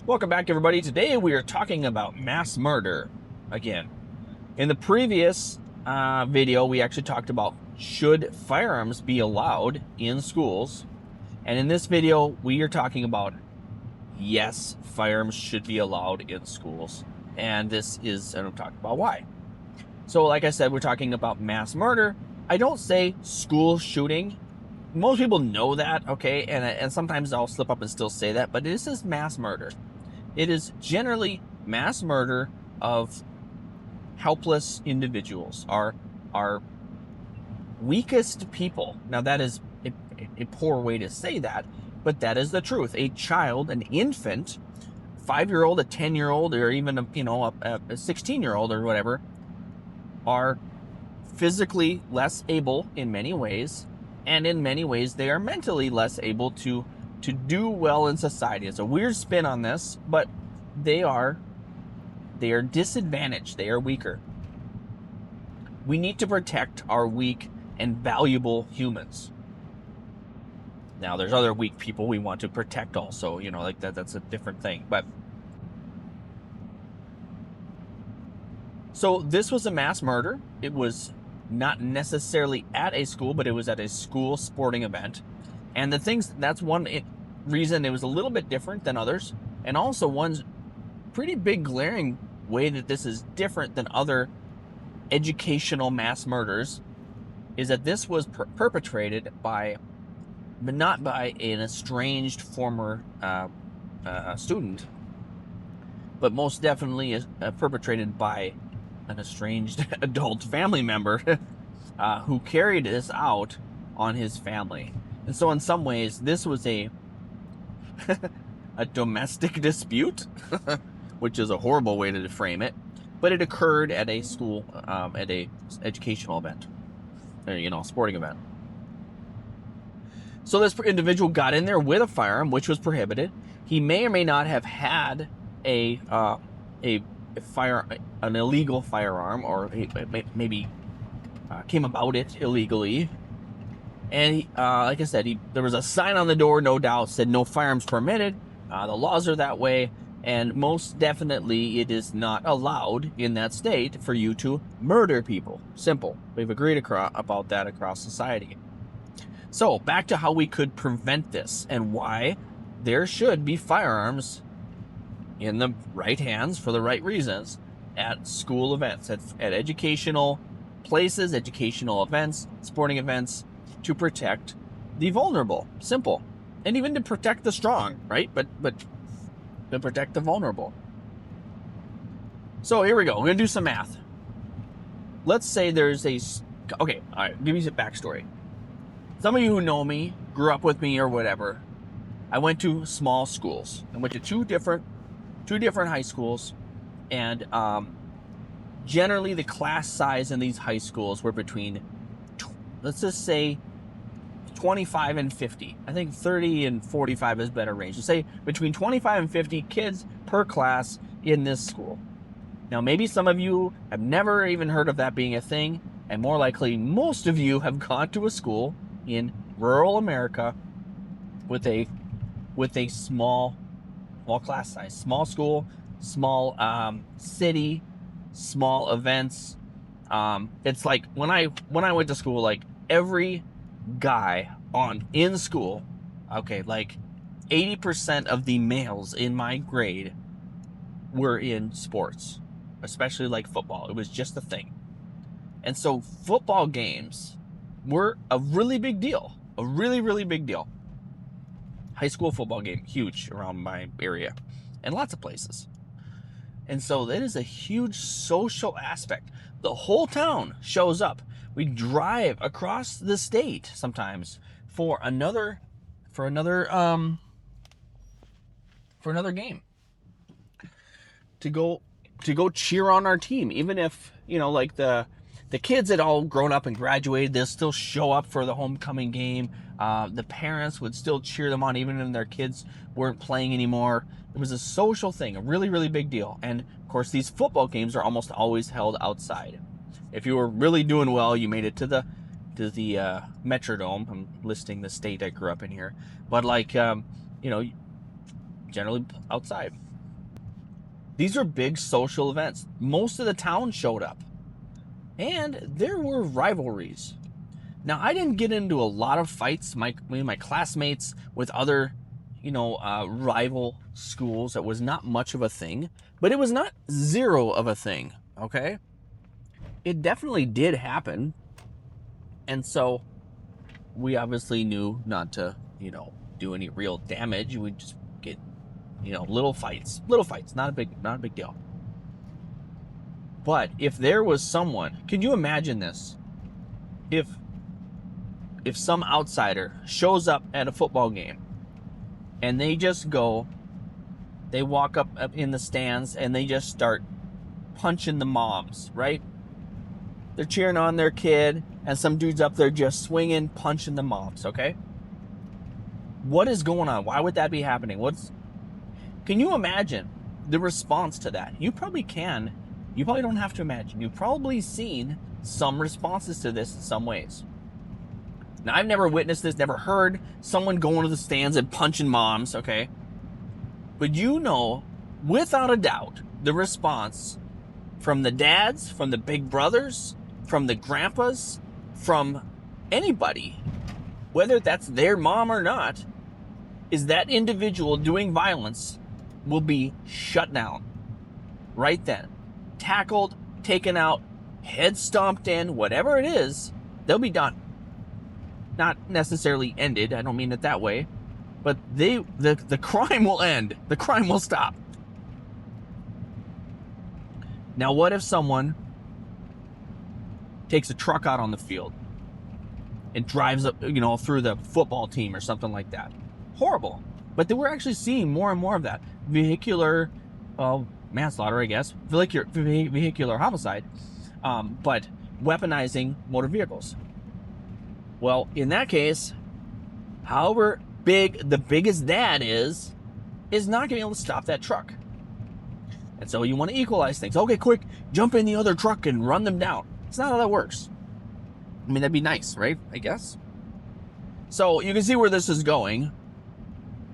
Welcome back, everybody. Today we are talking about mass murder again. In the previous video, we actually talked about should firearms be allowed in schools. And in this video, we are talking about yes, firearms should be allowed in schools. And I'm talking about why. So like I said, we're talking about mass murder. I don't say school shooting. Most people know that, okay? And sometimes I'll slip up and still say that, but this is mass murder. It is generally mass murder of helpless individuals, our weakest people. Now that is a poor way to say that, but that is the truth. A child, an infant, 5-year-old, a 10-year-old, or even a 16-year-old or whatever, are physically less able in many ways, and in many ways they are mentally less able to do well in society. It's a weird spin on this, but they are disadvantaged. They are weaker. We need to protect our weak and valuable humans. Now, there's other weak people we want to protect also, like that's a different thing. But so this was a mass murder. It was not necessarily at a school, but it was at a school sporting event. And that's one reason it was a little bit different than others. And also one's pretty big glaring way that this is different than other educational mass murders is that this was perpetrated but not by an estranged former student, but most definitely is perpetrated by an estranged adult family member who carried this out on his family. And so in some ways, this was a domestic dispute, which is a horrible way to frame it, but it occurred at a school, at a educational event, sporting event. So this individual got in there with a firearm, which was prohibited. He may or may not have had an illegal firearm, or maybe came about it illegally. And like I said, there was a sign on the door, no doubt, said no firearms permitted. The laws are that way, and most definitely it is not allowed in that state for you to murder people. Simple. We've agreed about that across society. So back to how we could prevent this and why there should be firearms in the right hands for the right reasons at school events, at educational places, educational events, sporting events, to protect the vulnerable. Simple. And even to protect the strong, right? But to protect the vulnerable. So here we go. We're going to do some math. Let's say there's okay, all right, give me some backstory. Some of you who know me, grew up with me or whatever, I went to small schools. I went to two different high schools, and generally the class size in these high schools were between, let's just say, 25 and 50. I think 30 and 45 is better range. So say between 25 and 50 kids per class in this school. Now, maybe some of you have never even heard of that being a thing, and more likely most of you have gone to a school in rural America with a small class size, small school, small city, small events. It's like when I went to school, like every guy in school, okay, like 80% of the males in my grade were in sports, especially like football. It was just a thing. And so football games were a really big deal, a really, really big deal. High school football game, huge around my area and lots of places. And so that is a huge social aspect. The whole town shows up. We drive across the state sometimes for another game to go cheer on our team. Even if, like the kids had all grown up and graduated, they'll still show up for the homecoming game. The parents would still cheer them on even when their kids weren't playing anymore. It was a social thing, a really, really big deal. And of course, these football games are almost always held outside. If you were really doing well, you made it to the Metrodome. I'm listing the state I grew up in here, but generally outside. These are big social events. Most of the town showed up. And there were rivalries. Now, I didn't get into a lot of fights, my classmates with other, rival schools. It was not much of a thing, but it was not zero of a thing, okay? It definitely did happen. And so we obviously knew not to, do any real damage. We just get, little fights, not a big deal. But if there was someone, can you imagine this? If some outsider shows up at a football game and they walk up in the stands and they just start punching the moms, right? They're cheering on their kid and some dude's up there just swinging, punching the moms, okay? What is going on? Why would that be happening? Can you imagine the response to that? You probably can. You probably don't have to imagine. You've probably seen some responses to this in some ways. Now, I've never witnessed this, never heard someone going to the stands and punching moms, okay? But without a doubt, the response from the dads, from the big brothers, from the grandpas, from anybody, whether that's their mom or not, is that individual doing violence will be shut down right then. Tackled, taken out, head stomped in, whatever it is, they'll be done. Not necessarily ended, I don't mean it that way, but the crime will end. The crime will stop. Now, what if someone takes a truck out on the field and drives up, through the football team or something like that? Horrible. But we're actually seeing more and more of that. Vehicular manslaughter, I guess. Vehicular homicide. But weaponizing motor vehicles. Well, in that case, however big the biggest dad is not going to be able to stop that truck. And so you want to equalize things. Okay, quick, jump in the other truck and run them down. It's not how that works. I mean, that'd be nice, right? I guess. So you can see where this is going.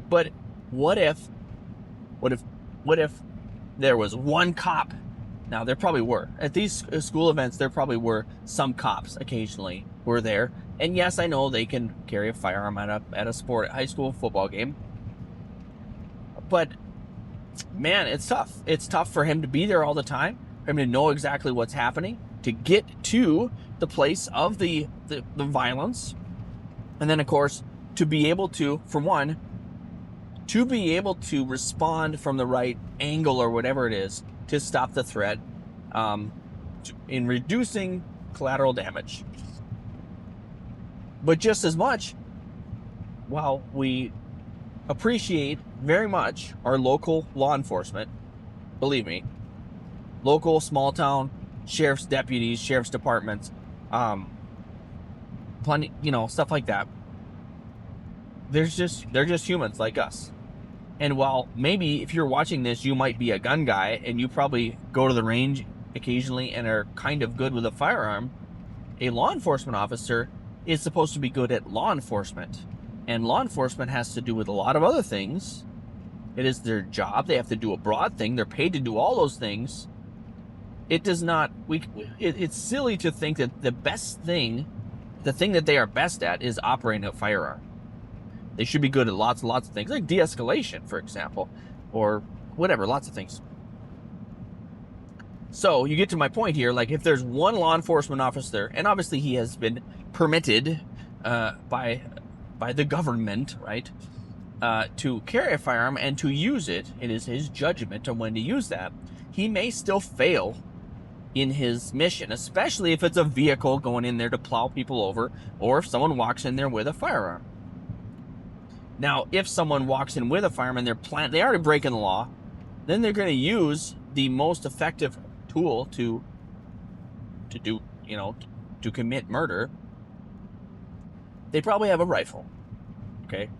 But what if there was one cop? Now, there probably were. At these school events, there probably were some cops occasionally who were there. And yes, I know they can carry a firearm at a high school football game. But, man, it's tough. It's tough for him to be there all the time, for him to know exactly what's happening, to get to the place of the violence. And then, of course, to be able to, for one, to be able to respond from the right angle or whatever it is to stop the threat in reducing collateral damage. But just as much, while we appreciate very much our local law enforcement, believe me, local small town sheriff's deputies, sheriff's departments, plenty, stuff like that. They're just humans like us. And while maybe if you're watching this, you might be a gun guy and you probably go to the range occasionally and are kind of good with a firearm, a law enforcement officer is supposed to be good at law enforcement. And law enforcement has to do with a lot of other things. It is their job. They have to do a broad thing. They're paid to do all those things. It does not, it's silly to think that the thing that they are best at is operating a firearm. They should be good at lots and lots of things, like de-escalation, for example, or whatever, lots of things. So you get to my point here, like if there's one law enforcement officer, and obviously he has been permitted by the government, right, to carry a firearm and to use it, it is his judgment on when to use that. He may still fail in his mission, especially if it's a vehicle going in there to plow people over, or if someone walks in there with a firearm. Now, if someone walks in with a firearm and they already breaking the law, then they're going to use the most effective tool to commit murder. They probably have a rifle. Okay,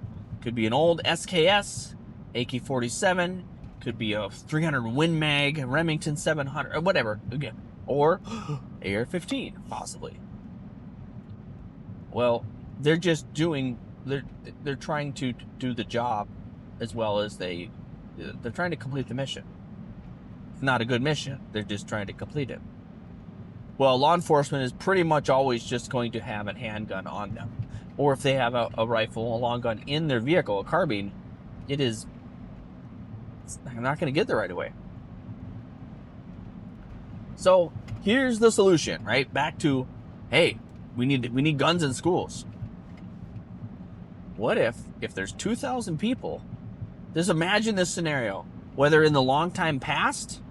could be an old SKS, AK-47, could be a 300 Win Mag, Remington 700, or whatever. Again, or AR-15, possibly. Well, they're just doing. They're trying to do the job as well as they're trying to complete the mission. not a good mission. They're just trying to complete it. Well, law enforcement is pretty much always just going to have a handgun on them. Or if they have a rifle, a long gun in their vehicle, a carbine, I'm not going to get there right away. So here's the solution, right? Back to, hey, we need guns in schools. What if there's 2,000 people, just imagine this scenario, whether in the long time past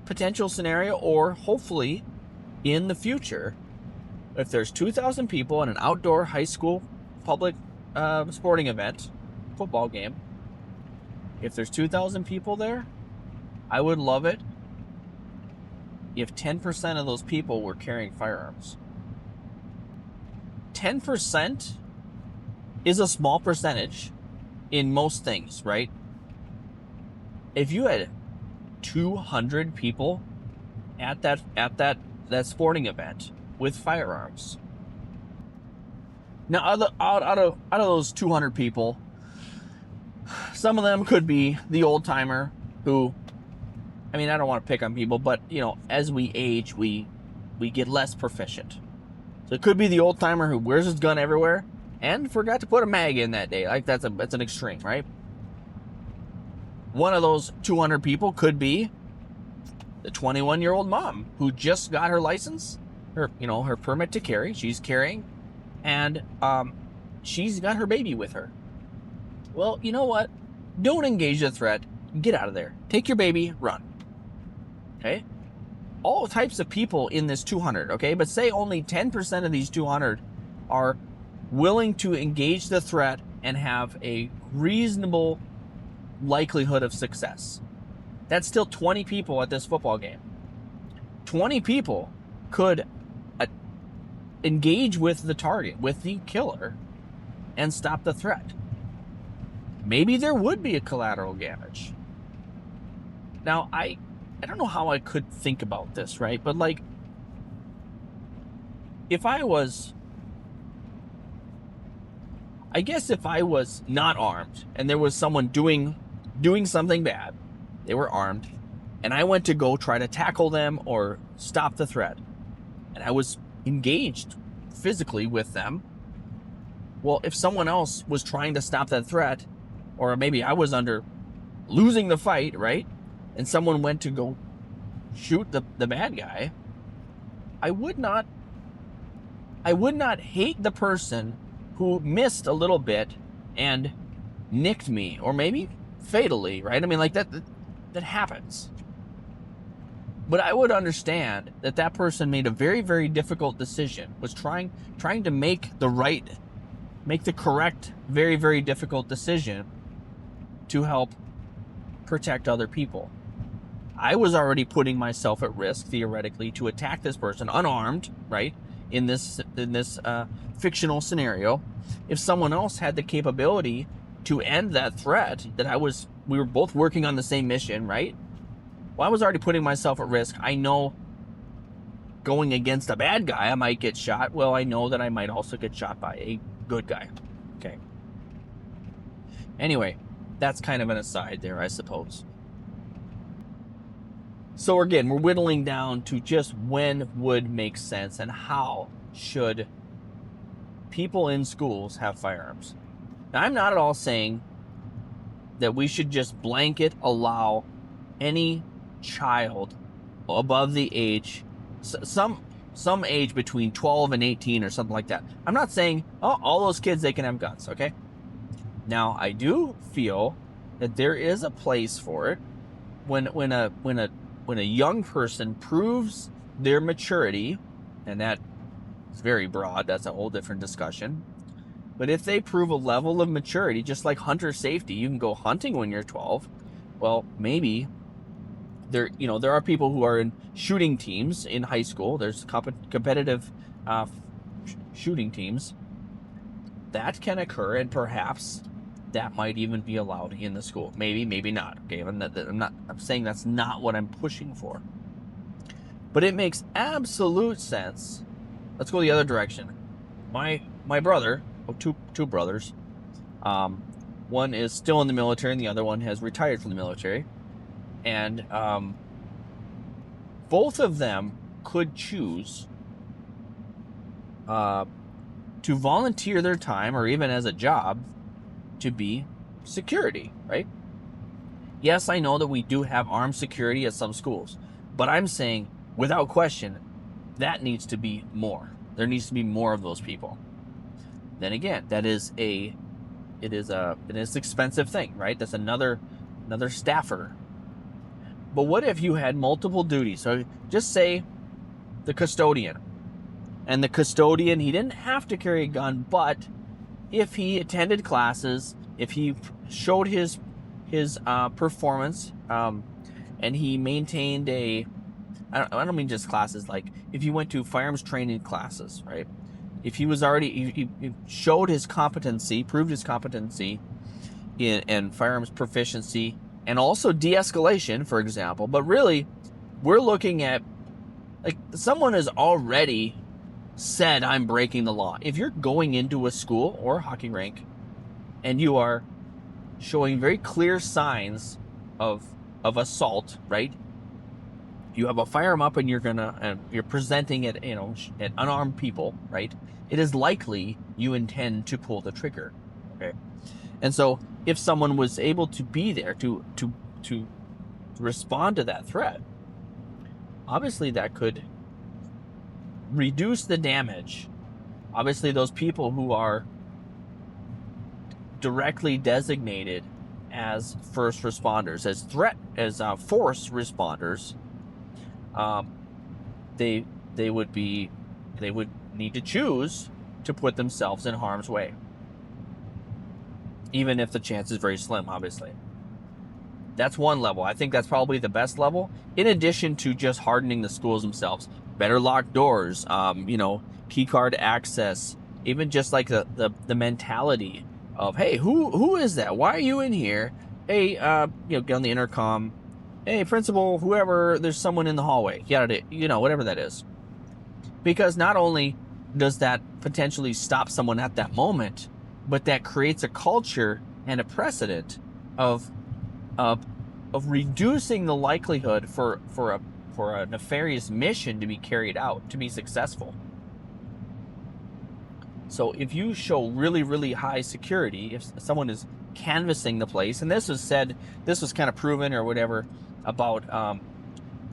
potential scenario or hopefully in the future, if there's 2,000 people in an outdoor high school public sporting event, football game, if there's 2,000 people there, I would love it if 10% of those people were carrying firearms. 10% is a small percentage in most things, right? If you had 200 people at that sporting event with firearms, now out of those 200 people, some of them could be the old timer who, I mean, I don't want to pick on people, but as we age, we get less proficient. So it could be the old timer who wears his gun everywhere and forgot to put a mag in that day. Like that's an extreme, right? One of those 200 people could be the 21-year-old mom who just got her license, her permit to carry. She's carrying, and she's got her baby with her. Well, you know what? Don't engage the threat. Get out of there. Take your baby, run. Okay? All types of people in this 200, okay? But say only 10% of these 200 are willing to engage the threat and have a reasonable likelihood of success. That's still 20 people at this football game. 20 people could engage with the target, with the killer, and stop the threat. Maybe there would be a collateral damage. Now, I don't know how I could think about this, right? But like, if I was not armed and there was someone doing something bad, they were armed, and I went to go try to tackle them or stop the threat, and I was engaged physically with them. Well, if someone else was trying to stop that threat, or maybe I was losing the fight, right? And someone went to go shoot the bad guy, I would not hate the person who missed a little bit and nicked me, or maybe fatally, right? I mean, like that happens. But I would understand that person made a very, very difficult decision, was trying to make the correct, very, very difficult decision to help protect other people. I was already putting myself at risk, theoretically, to attack this person unarmed, right? In this fictional scenario. If someone else had the capability to end that threat, we were both working on the same mission, right? Well, I was already putting myself at risk. I know going against a bad guy, I might get shot. Well, I know that I might also get shot by a good guy. Okay. Anyway, that's kind of an aside there, I suppose. So again, we're whittling down to just when would make sense and how should people in schools have firearms. Now, I'm not at all saying that we should just blanket allow any child above the age, some age between 12 and 18 or something like that. I'm not saying, all those kids, they can have guns, okay? Now, I do feel that there is a place for it when a young person proves their maturity, and that is very broad, that's a whole different discussion. But if they prove a level of maturity, just like hunter safety, you can go hunting when you're 12. Well, maybe there are people who are in shooting teams in high school. There's competitive shooting teams that can occur, and perhaps that might even be allowed in the school. Maybe not. Okay, I'm saying that's not what I'm pushing for. But it makes absolute sense. Let's go the other direction. My brother, two brothers. One is still in the military, and the other one has retired from the military. And both of them could choose to volunteer their time, or even as a job, to be security, right? Yes, I know that we do have armed security at some schools, but I'm saying, without question, that needs to be more. There needs to be more of those people. Then again, it is an expensive thing, right? That's another staffer. But what if you had multiple duties? So just say the custodian. And the custodian, he didn't have to carry a gun, but if he attended classes, if he showed his performance, and he maintained I don't mean just classes, like if he went to firearms training classes, right? If he was already, he showed his competency, proved his competency in firearms proficiency, and also de-escalation, for example. But really, we're looking at, like, someone has already said, I'm breaking the law. If you're going into a school or a hockey rink and you are showing very clear signs of assault, right? You have a firearm up and you're presenting it, at unarmed people, right? It is likely you intend to pull the trigger, okay? And so if someone was able to be there to respond to that threat, obviously that could reduce the damage. Obviously, those people who are directly designated as first responders, as force responders, they would need to choose to put themselves in harm's way, even if the chance is very slim. Obviously, that's one level. I think that's probably the best level, in addition to just hardening the schools themselves. Better locked doors, key card access, even just like the mentality of, hey, who is that? Why are you in here? Hey, get on the intercom. Hey, principal, whoever, there's someone in the hallway. Whatever that is. Because not only does that potentially stop someone at that moment, but that creates a culture and a precedent of reducing the likelihood for a nefarious mission to be carried out, to be successful. So if you show really, really high security, if someone is canvassing the place, and this was kind of proven or whatever about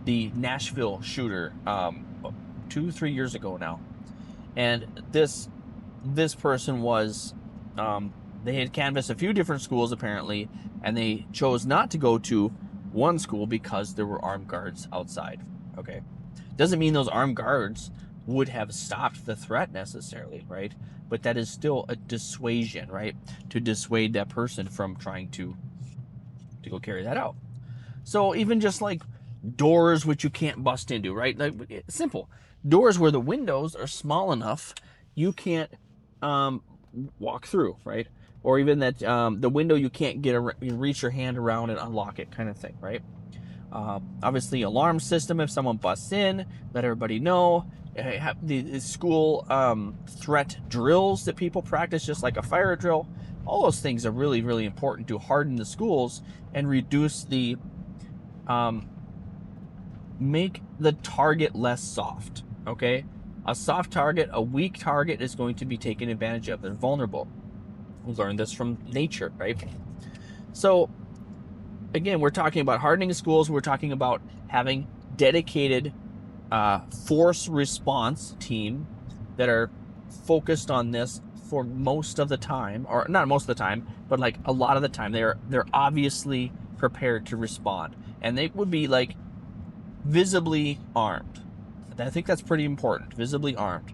the Nashville shooter 2-3 years ago now, and this person was they had canvassed a few different schools apparently, and they chose not to go to one school because there were armed guards outside. Okay, doesn't mean those armed guards would have stopped the threat necessarily, right? But that is still a dissuasion, right? To dissuade that person from trying to go carry that out. So even just like doors which you can't bust into, right? Like, simple doors where the windows are small enough you can't walk through, right? Or even that the window you can't reach your hand around and unlock it, kind of thing, right? Obviously, alarm system. If someone busts in, let everybody know. The school threat drills that people practice, just like a fire drill. All those things are really, really important to harden the schools and reduce the make the target less soft. Okay, a soft target, a weak target is going to be taken advantage of. They're vulnerable. We learned this from nature, right? So again, we're talking about hardening schools. We're talking about having dedicated force response team that are focused on this for most of the time, or not most of the time, but like a lot of the time. They're obviously prepared to respond, and they would be like visibly armed. I think that's pretty important, visibly armed.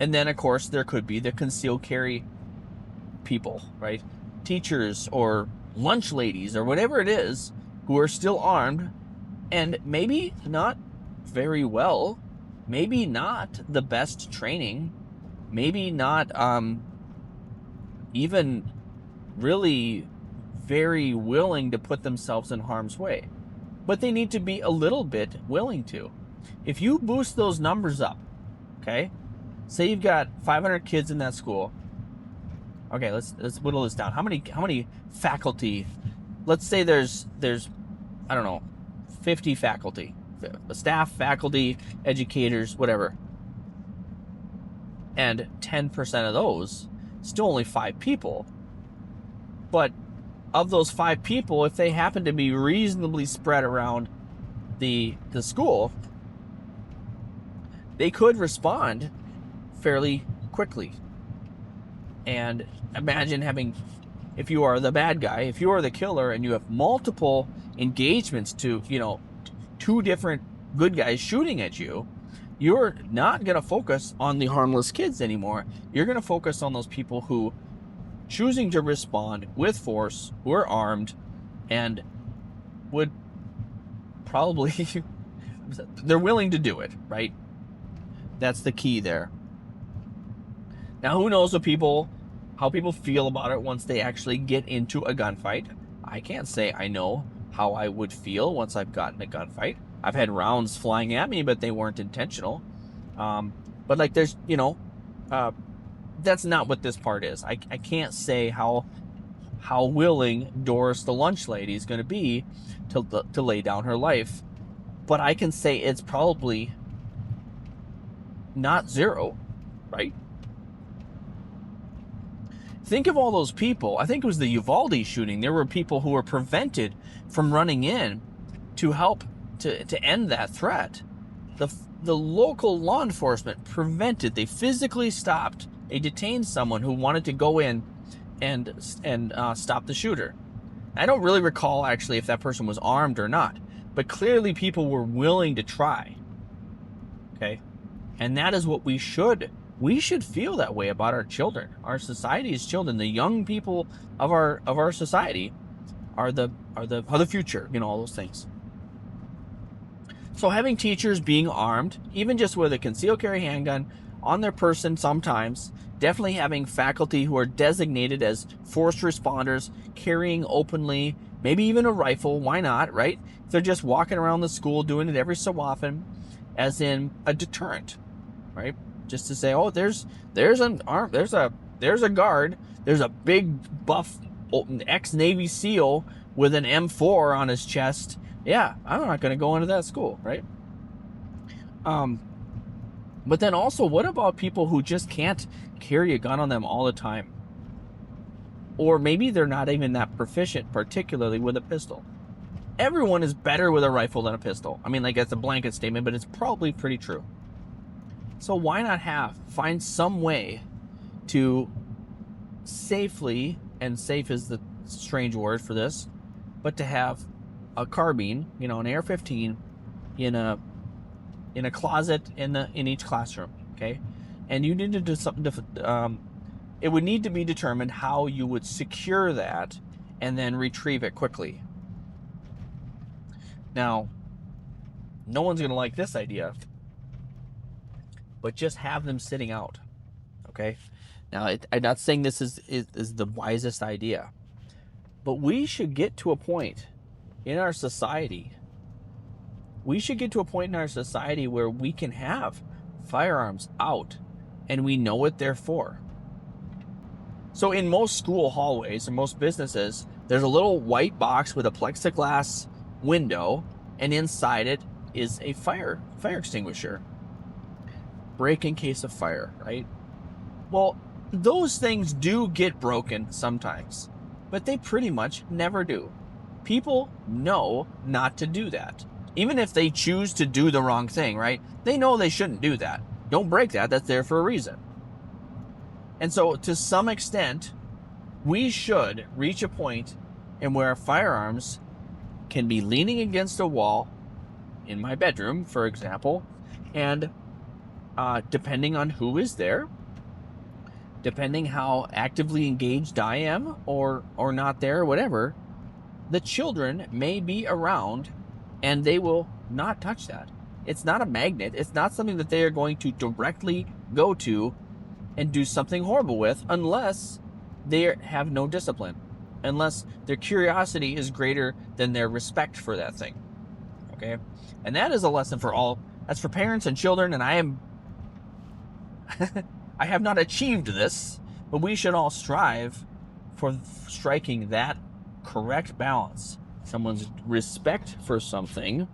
And then of course there could be the concealed carry people, right? Teachers or lunch ladies or whatever it is, who are still armed and maybe not very well, maybe not the best training, maybe not even really very willing to put themselves in harm's way, but they need to be a little bit willing to. If you boost those numbers up, okay, say you've got 500 kids in that school. Okay, let's whittle this down. How many faculty? Let's say there's I don't know, 50 faculty staff, faculty, educators, whatever. And 10% of those, still only 5 people. But of those 5 people, if they happen to be reasonably spread around the school, they could respond fairly quickly. And imagine having, if you are the bad guy, if you are the killer and you have multiple engagements to, 2 different good guys shooting at you, you're not going to focus on the harmless kids anymore. You're going to focus on those people who choosing to respond with force, who are armed, and would probably, they're willing to do it, right? That's the key there. Now, who knows how people feel about it once they actually get into a gunfight. I can't say I know how I would feel once I've gotten a gunfight. I've had rounds flying at me, but they weren't intentional. But like there's, that's not what this part is. I can't say how willing Doris the lunch lady is going to be to lay down her life. But I can say it's probably not 0, right? Think of all those people. I think it was the Uvalde shooting. There were people who were prevented from running in to help to end that threat. The local law enforcement prevented. They physically stopped. They detained someone who wanted to go in and stop the shooter. I don't really recall actually if that person was armed or not, but clearly people were willing to try. Okay, and that is what we should feel that way about our children, our society's children. The young people of our society are the future, all those things. So having teachers being armed, even just with a concealed carry handgun on their person sometimes, definitely having faculty who are designated as forced responders, carrying openly, maybe even a rifle, why not, right? If they're just walking around the school doing it every so often, as in a deterrent, right? Just to say, oh, there's a guard, there's a big buff ex-Navy SEAL with an M4 on his chest. Yeah, I'm not going to go into that school, right? But then also, what about people who just can't carry a gun on them all the time? Or maybe they're not even that proficient, particularly with a pistol. Everyone is better with a rifle than a pistol. I mean, like, that's a blanket statement, but it's probably pretty true. So why not find some way to safely, and safe is the strange word for this, but to have a carbine, an AR-15 in a closet in each classroom, okay? And you need to do something it would need to be determined how you would secure that and then retrieve it quickly. Now, no one's going to like this idea, but just have them sitting out, okay? Now, I'm not saying this is the wisest idea, but we should get to a point in our society. We should get to a point in our society where we can have firearms out and we know what they're for. So in most school hallways and most businesses, there's a little white box with a plexiglass window, and inside it is a fire extinguisher. Break in case of fire, right? Well, those things do get broken sometimes, but they pretty much never do. People know not to do that. Even if they choose to do the wrong thing, right? They know they shouldn't do that. Don't break that. That's there for a reason. And so to some extent, we should reach a point in where firearms can be leaning against a wall in my bedroom, for example, and depending on who is there, depending how actively engaged I am or not there, whatever, the children may be around and they will not touch that. It's not a magnet. It's not something that they are going to directly go to and do something horrible with unless they have no discipline, unless their curiosity is greater than their respect for that thing. Okay? And that is a lesson for all. That's for parents and children, and I have not achieved this, but we should all strive for striking that correct balance. Someone's respect for something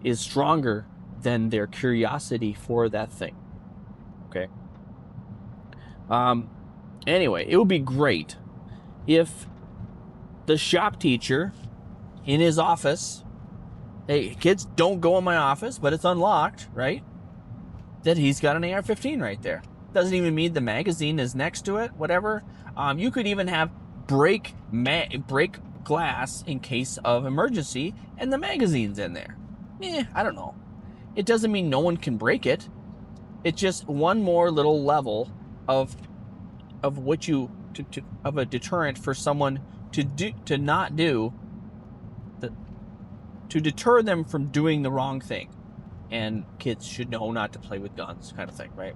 is stronger than their curiosity for that thing. Okay. Anyway, it would be great if the shop teacher in his office, hey, kids, don't go in my office, but it's unlocked, right? That he's got an AR-15 right there. Doesn't even mean the magazine is next to it, whatever. You could even have break glass in case of emergency, and the magazine's in there. I don't know. It doesn't mean no one can break it. It's just one more little level of what you of a deterrent for someone to deter them from doing the wrong thing. And kids should know not to play with guns, kind of thing, right?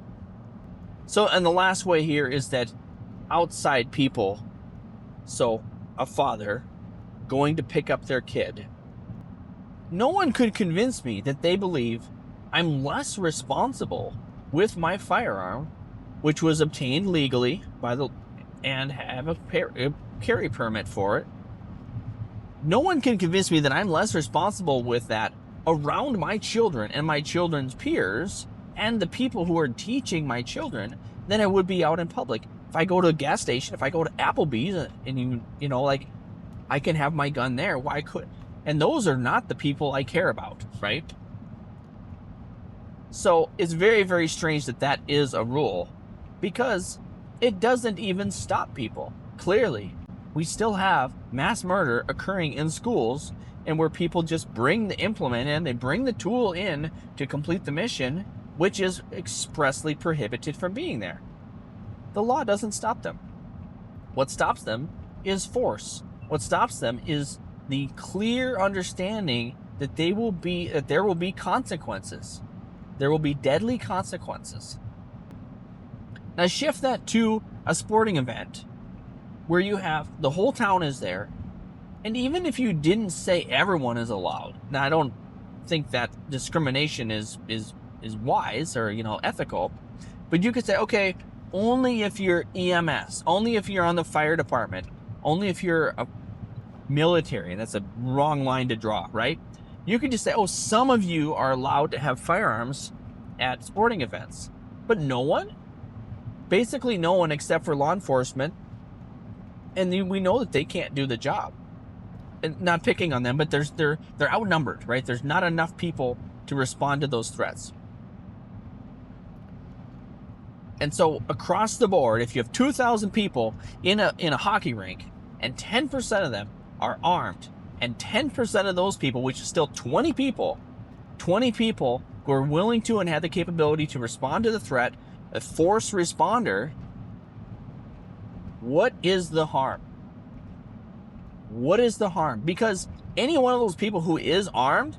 So, and the last way here is that outside people, so a father going to pick up their kid, no one could convince me that they believe I'm less responsible with my firearm, which was obtained legally and have a carry permit for it. No one can convince me that I'm less responsible with that around my children and my children's peers and the people who are teaching my children than I would be out in public. If I go to a gas station, if I go to Applebee's, and like, I can have my gun there. Why couldn't? And those are not the people I care about, right? So it's very, very strange that that is a rule, because it doesn't even stop people. Clearly, we still have mass murder occurring in schools, and where people just bring the implement in, they bring the tool in to complete the mission, which is expressly prohibited from being there. The law doesn't stop them. What stops them is force. What stops them is the clear understanding that there will be consequences. There will be deadly consequences. Now shift that to a sporting event where you have the whole town is there, and even if you didn't say everyone is allowed, now I don't think that discrimination is wise or ethical, but you could say, okay, only if you're EMS, only if you're on the fire department, only if you're a military, and that's a wrong line to draw, right? You could just say, oh, some of you are allowed to have firearms at sporting events, but no one, basically no one except for law enforcement, and we know that they can't do the job. And not picking on them, but they're outnumbered, right? There's not enough people to respond to those threats. And so across the board, if you have 2,000 people in a hockey rink, and 10% of them are armed, and 10% of those people, which is still 20 people who are willing to and have the capability to respond to the threat, a force responder, what is the harm? What is the harm? Because any one of those people who is armed,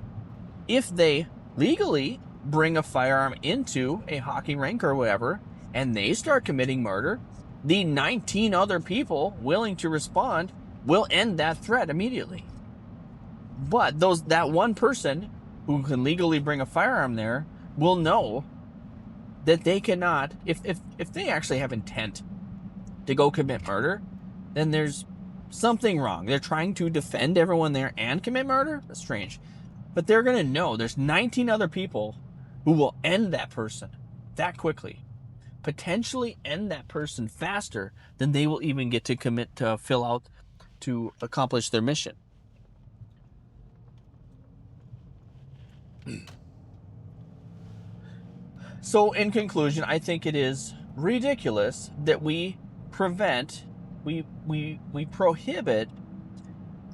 if they legally bring a firearm into a hockey rink or whatever, and they start committing murder, the 19 other people willing to respond will end that threat immediately. But that one person who can legally bring a firearm there will know that they cannot, if they actually have intent to go commit murder, then there's something wrong. They're trying to defend everyone there and commit murder? That's strange. But they're going to know there's 19 other people who will end that person that quickly. Potentially end that person faster than they will even get to commit to fill out to accomplish their mission. So in conclusion, I think it is ridiculous that we prohibit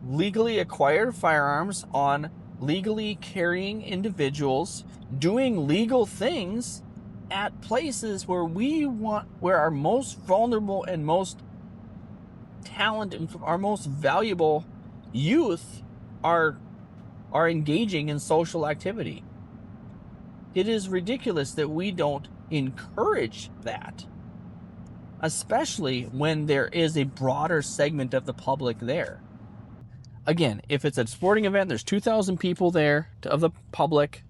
legally acquired firearms on legally carrying individuals doing legal things at places where our most vulnerable and most talented, our most valuable youth are engaging in social activity. It is ridiculous that we don't encourage that, especially when there is a broader segment of the public there. Again, if it's a sporting event, there's 2,000 people there of the public.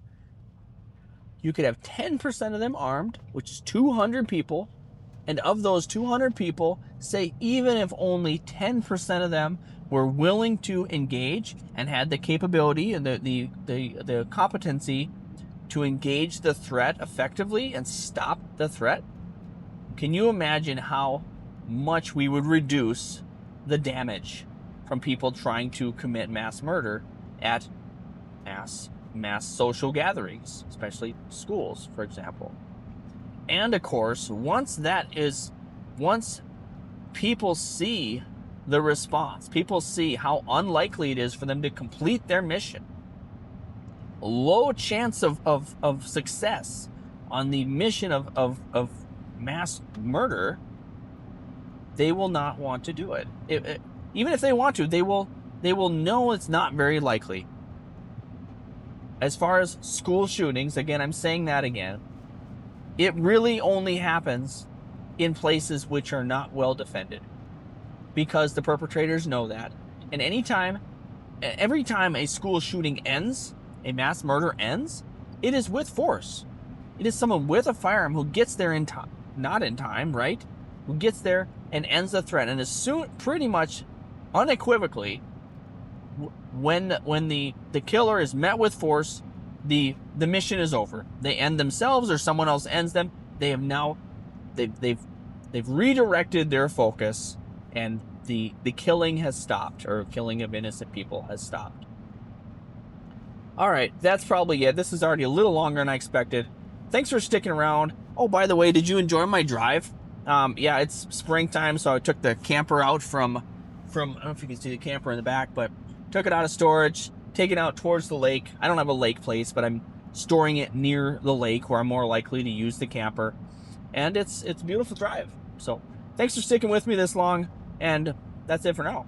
You could have 10% of them armed, which is 200 people. And of those 200 people, say even if only 10% of them were willing to engage and had the capability and the competency to engage the threat effectively and stop the threat, can you imagine how much we would reduce the damage from people trying to commit mass murder at mass social gatherings, especially schools, for example? And of course, once people see the response, people see how unlikely it is for them to complete their mission, low chance of success on the mission of mass murder, they will not want to do it. Even if they want to, they will know it's not very likely. As far as school shootings, again, I'm saying that again, it really only happens in places which are not well defended, because the perpetrators know that. And every time a school shooting ends, a mass murder ends, it is with force. It is someone with a firearm who gets there in time, not in time, right? Who gets there and ends the threat. And as soon, pretty much unequivocally, when the killer is met with force, the mission is over. They end themselves or someone else ends them. They have now they've redirected their focus, and the killing has stopped, or killing of innocent people has stopped. All right, that's probably it. This is already a little longer than I expected. Thanks for sticking around. Oh, by the way, did you enjoy my drive? Yeah, it's springtime, so I took the camper out from I don't know if you can see the camper in the back, but took it out of storage, taken it out towards the lake. I don't have a lake place, but I'm storing it near the lake where I'm more likely to use the camper. And it's a beautiful drive. So thanks for sticking with me this long, and that's it for now.